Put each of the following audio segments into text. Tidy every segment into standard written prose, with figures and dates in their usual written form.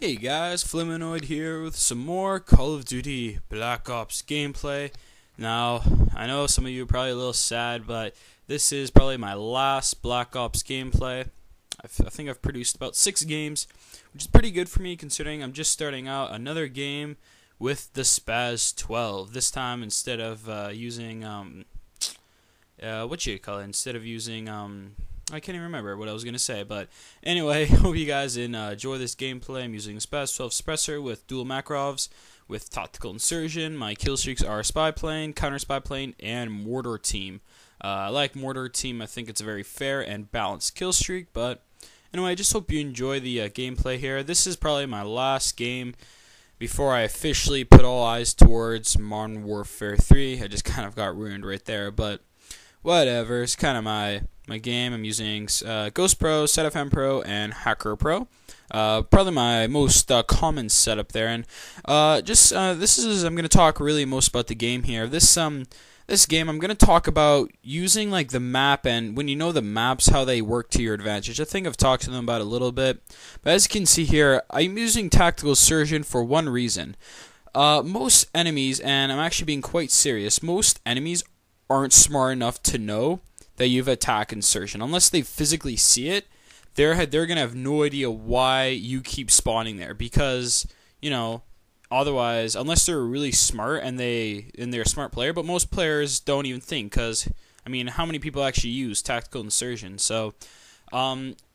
Hey guys, Flameinoid here with some more Call of Duty Black Ops gameplay. Now, I know some of you are probably a little sad, but this is probably my last Black Ops gameplay. I think I've produced about 6 games, which is pretty good for me considering I'm just starting out another game with the Spazz 12. This time instead of using, I can't even remember what I was going to say, but anyway, hope you guys enjoy this gameplay. I'm using Spazz 12 Suppressor with dual Makarovs, with Tactical Insurgent. My kill streaks are Spy Plane, Counter Spy Plane, and Mortar Team. I like Mortar Team. I think it's a very fair and balanced kill streak, but anyway, I just hope you enjoy the gameplay here. This is probably my last game before I officially put all eyes towards Modern Warfare 3. I just kind of got ruined right there, but whatever. It's kind of my game. I'm using Ghost Pro, ZFM Pro, and Hacker Pro. Probably my most common setup there. And I'm going to talk really most about the game here. This game, I'm going to talk about using like the map, and when you know the maps, how they work to your advantage. I think I've talked to them about it a little bit. But as you can see here, I'm using Tactical Surgeon for one reason. Most enemies, and I'm actually being quite serious, most enemies aren't smart enough to know that you have attack insertion. Unless they physically see it, they're going to have no idea why you keep spawning there, because, you know, otherwise, unless they're really smart and they're a smart player, but most players don't even think, because, I mean, how many people actually use tactical insertion? So,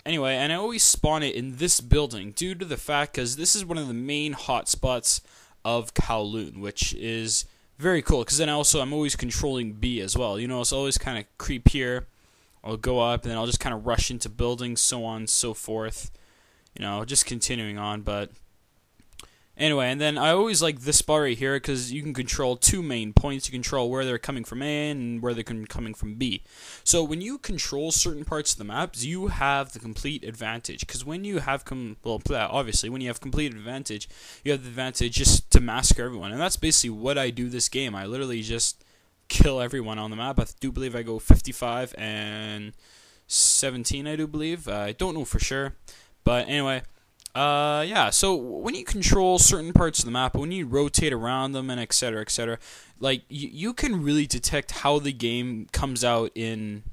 anyway, and I always spawn it in this building due to the fact, because this is one of the main hotspots of Kowloon, which is very cool, because then also I'm always controlling B as well. You know, it's always kind of creep here. I'll go up, and then I'll just kind of rush into buildings, so on and so forth. You know, just continuing on, but anyway, and then I always like this spot right here because you can control 2 main points. You control where they're coming from A and where they're coming from B. So when you control certain parts of the maps, you have the complete advantage. Because when you have obviously when you have complete advantage, you have the advantage just to massacre everyone, and that's basically what I do this game. I literally just kill everyone on the map. I do believe I go 55 and 17. I do believe. I don't know for sure, but anyway. Yeah, so when you control certain parts of the map, when you rotate around them and etc., like, you can really detect how the game comes out in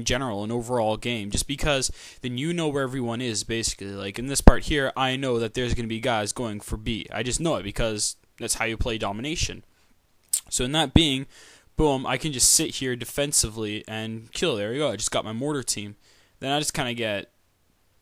general, an overall game, just because then you know where everyone is, basically. Like, in this part here, I know that there's going to be guys going for B. I just know it because that's how you play domination. So in that being, boom, I can just sit here defensively and kill. There you go, I just got my mortar team. Then I just kind of get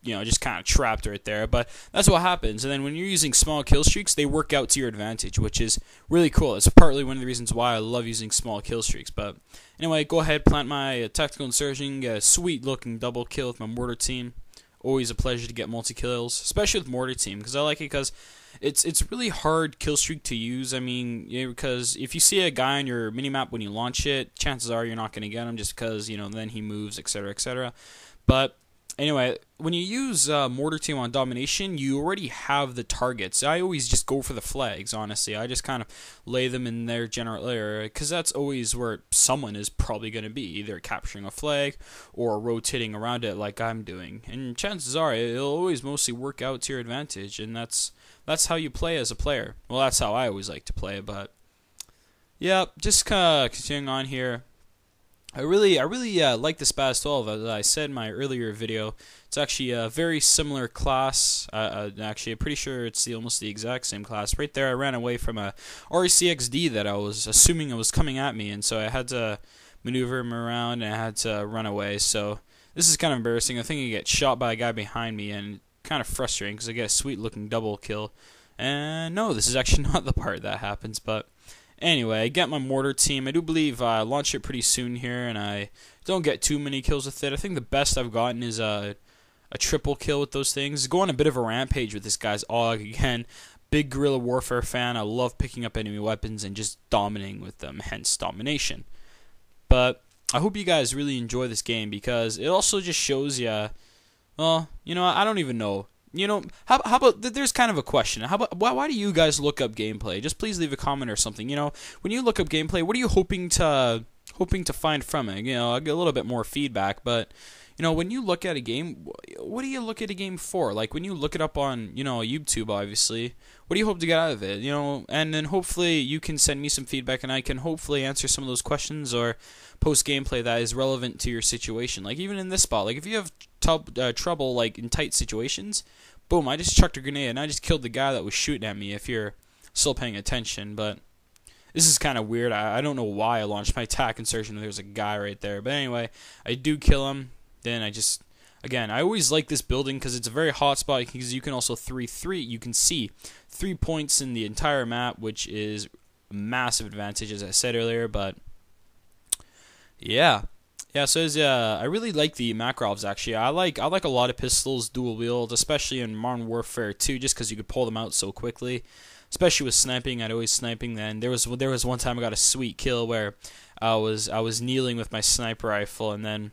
just kind of trapped right there, but that's what happens. And then when you're using small kill streaks, they work out to your advantage, which is really cool. It's partly one of the reasons why I love using small kill streaks. But anyway, go ahead, plant my tactical insurgent, get a sweet looking double kill with my mortar team. Always a pleasure to get multi kills, especially with mortar team, because I like it because it's really hard kill streak to use. I mean, because if you see a guy on your minimap when you launch it, chances are you're not going to get him, just because then he moves, etc. But anyway, when you use Mortar Team on Domination, you already have the targets. I always just go for the flags, honestly. I just kind of lay them in their general area, because that's always where someone is probably going to be, either capturing a flag or rotating around it like I'm doing. And chances are, it'll always mostly work out to your advantage, and that's how you play as a player. Well, that's how I always like to play, but yeah, just kind of continuing on here. I really like the Spazz 12, as I said in my earlier video. It's actually a very similar class. Actually, I'm pretty sure it's almost the exact same class. Right there, I ran away from a RCXD that I was assuming it was coming at me, and so I had to maneuver him around, and I had to run away. So this is kind of embarrassing. I think I get shot by a guy behind me, and kind of frustrating because I get a sweet-looking double kill. And no, this is actually not the part that happens, but anyway, I get my mortar team. I do believe I launch it pretty soon here, and I don't get too many kills with it. I think the best I've gotten is a triple kill with those things. Go on a bit of a rampage with this guy's AUG. Again, big guerrilla warfare fan. I love picking up enemy weapons and just dominating with them, hence domination. But I hope you guys really enjoy this game, because it also just shows you, well, I don't even know. How about, there's kind of a question. How about, why do you guys look up gameplay? Just please leave a comment or something. When you look up gameplay, what are you hoping to find from it? I get a little bit more feedback, but when you look at a game, what do you look at a game for? Like, when you look it up on, YouTube, obviously, what do you hope to get out of it? And then hopefully you can send me some feedback, and I can hopefully answer some of those questions or post gameplay that is relevant to your situation. Like, even in this spot, like, if you have trouble, like, in tight situations, boom, I just chucked a grenade, and I just killed the guy that was shooting at me, if you're still paying attention. But this is kind of weird. I don't know why I launched my attack insertion if there's a guy right there. But anyway, I do kill him. Then again, I always like this building because it's a very hot spot, because you can also you can see 3 points in the entire map, which is a massive advantage, as I said earlier. But yeah, so I really like the Makarovs, actually. I like a lot of pistols, dual wield, especially in Modern Warfare 2, just because you could pull them out so quickly. Especially with sniping, I'd always sniping. Then there was one time I got a sweet kill where I was kneeling with my sniper rifle, and then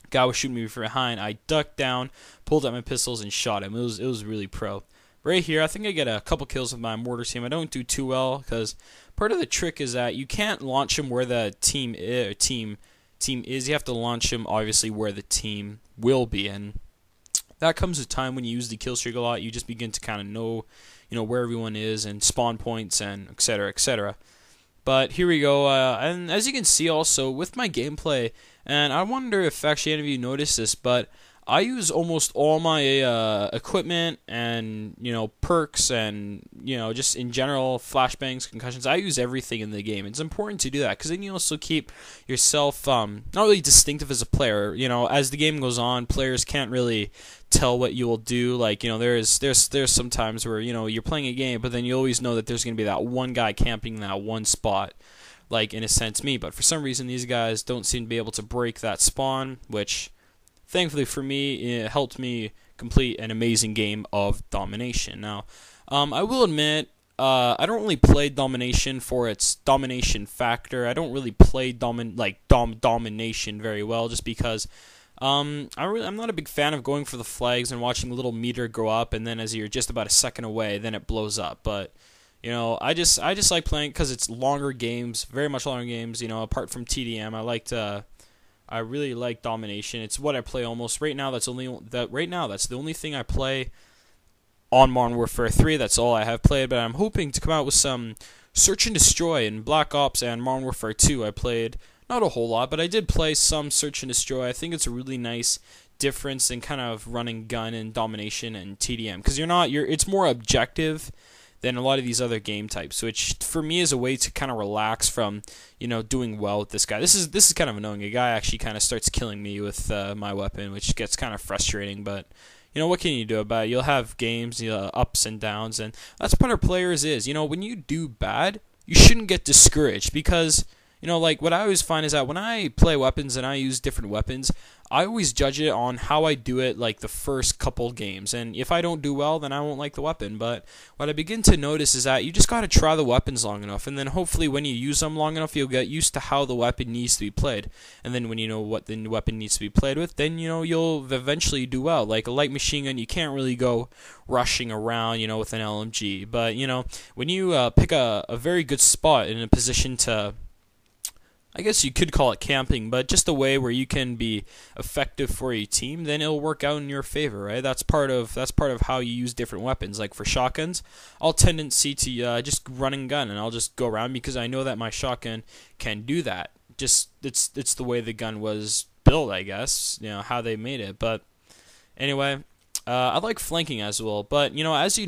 guy was shooting me from behind. I ducked down, pulled out my pistols, and shot him. It was really pro. Right here, I think I get a couple kills with my mortar team. I don't do too well because part of the trick is that you can't launch him where the team is. You have to launch him obviously where the team will be, and that comes with time. When you use the kill streak a lot, you just begin to kind of know, where everyone is and spawn points and etc. etc. But here we go, and as you can see also with my gameplay, and I wonder if actually any of you noticed this, but I use almost all my equipment and, perks and, just in general, flashbangs, concussions. I use everything in the game. It's important to do that because then you also keep yourself not really distinctive as a player. As the game goes on, players can't really tell what you will do. Like, there's some times where, you're playing a game, but then you always know that there's going to be that one guy camping in that one spot. Like, in a sense, me. But for some reason, these guys don't seem to be able to break that spawn, which, thankfully for me, it helped me complete an amazing game of domination. Now, I will admit, I don't really play domination for its domination factor. I don't really play domination very well, just because I'm not a big fan of going for the flags and watching the little meter go up, and then as you're just about a second away, then it blows up. But I just like playing because it's longer games, very much longer games. Apart from TDM, I really like domination. It's what I play almost right now. That's the only thing I play on Modern Warfare 3. That's all I have played. But I'm hoping to come out with some Search and Destroy in Black Ops and Modern Warfare 2. I played not a whole lot, but I did play some Search and Destroy. I think it's a really nice difference in kind of running gun and domination and TDM, because it's more objective than a lot of these other game types, which for me is a way to kind of relax from, doing well with this guy. This is kind of annoying. A guy actually kind of starts killing me with my weapon, which gets kind of frustrating, but what can you do about it? You'll have games, ups and downs, and that's what our players is. When you do bad, you shouldn't get discouraged, because like what I always find is that when I play weapons and I use different weapons, I always judge it on how I do it like the first couple games. And if I don't do well, then I won't like the weapon. But what I begin to notice is that you just got to try the weapons long enough. And then hopefully when you use them long enough, you'll get used to how the weapon needs to be played. And then when you know what the weapon needs to be played with, then you'll eventually do well. Like a light machine gun, you can't really go rushing around, with an LMG. But, when you pick a very good spot in a position to, I guess you could call it camping, but just a way where you can be effective for your team, then it'll work out in your favor, right? That's part of how you use different weapons. Like for shotguns, I'll tendency to just run and gun, and I'll just go around because I know that my shotgun can do that. Just it's the way the gun was built, I guess, how they made it. But anyway, I like flanking as well, but as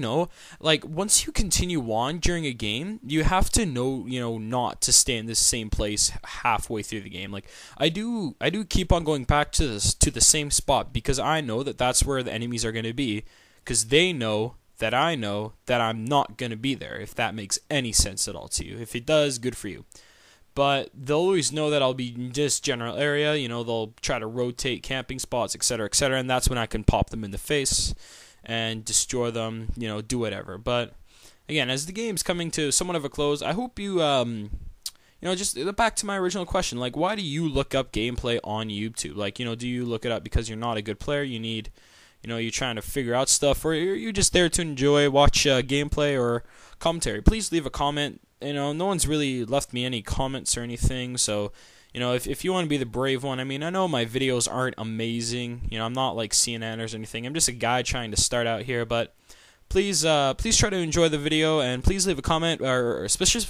like once you continue on during a game, you have to know, not to stay in the same place halfway through the game. Like I do keep on going back to the same spot, because I know that that's where the enemies are going to be, because they know that I know that I'm not going to be there. If that makes any sense at all to you. If it does, good for you. But they'll always know that I'll be in this general area. They'll try to rotate camping spots, etc., etc., and that's when I can pop them in the face and destroy them, do whatever. But again, as the game's coming to somewhat of a close, I hope you, just back to my original question, like, why do you look up gameplay on YouTube? Like, do you look it up because you're not a good player, you need, you're trying to figure out stuff, or you're just there to enjoy, watch gameplay or commentary? Please leave a comment. No one's really left me any comments or anything, so You know, if you want to be the brave one, I mean, I know my videos aren't amazing. You know, I'm not like CNN or anything. I'm just a guy trying to start out here, but please try to enjoy the video, and please leave a comment, or especially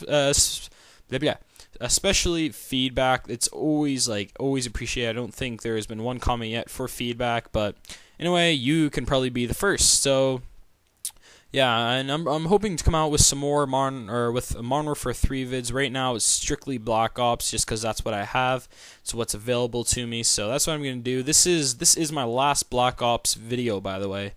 feedback. It's always appreciated. I don't think there has been one comment yet for feedback, but anyway, you can probably be the first. So yeah, and I'm hoping to come out with some more Modern Warfare 3 vids. Right now it's strictly Black Ops, just because that's what I have. It's what's available to me, so that's what I'm gonna do. This is my last Black Ops video, by the way.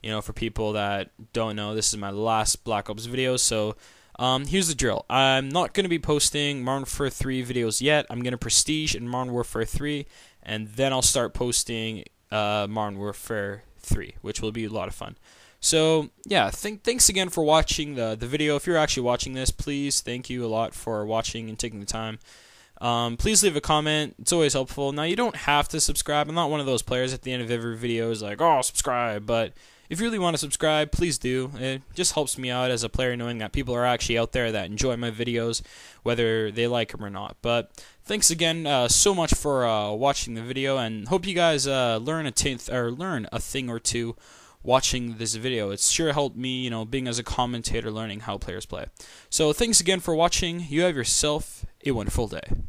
You know, for people that don't know, this is my last Black Ops video. So here's the drill. I'm not gonna be posting Modern Warfare 3 videos yet. I'm gonna prestige in Modern Warfare 3, and then I'll start posting Modern Warfare 3, which will be a lot of fun. So yeah, thanks again for watching the video. If you're actually watching this, please, thank you a lot for watching and taking the time. Please leave a comment. It's always helpful. Now, you don't have to subscribe. I'm not one of those players at the end of every video is like, oh, subscribe. But if you really want to subscribe, please do. It just helps me out as a player, knowing that people are actually out there that enjoy my videos, whether they like them or not. But thanks again so much for watching the video, and hope you guys learn a thing or two watching this video. It's sure helped me, you know, being as a commentator, learning how players play. So thanks again for watching. You have yourself a wonderful day.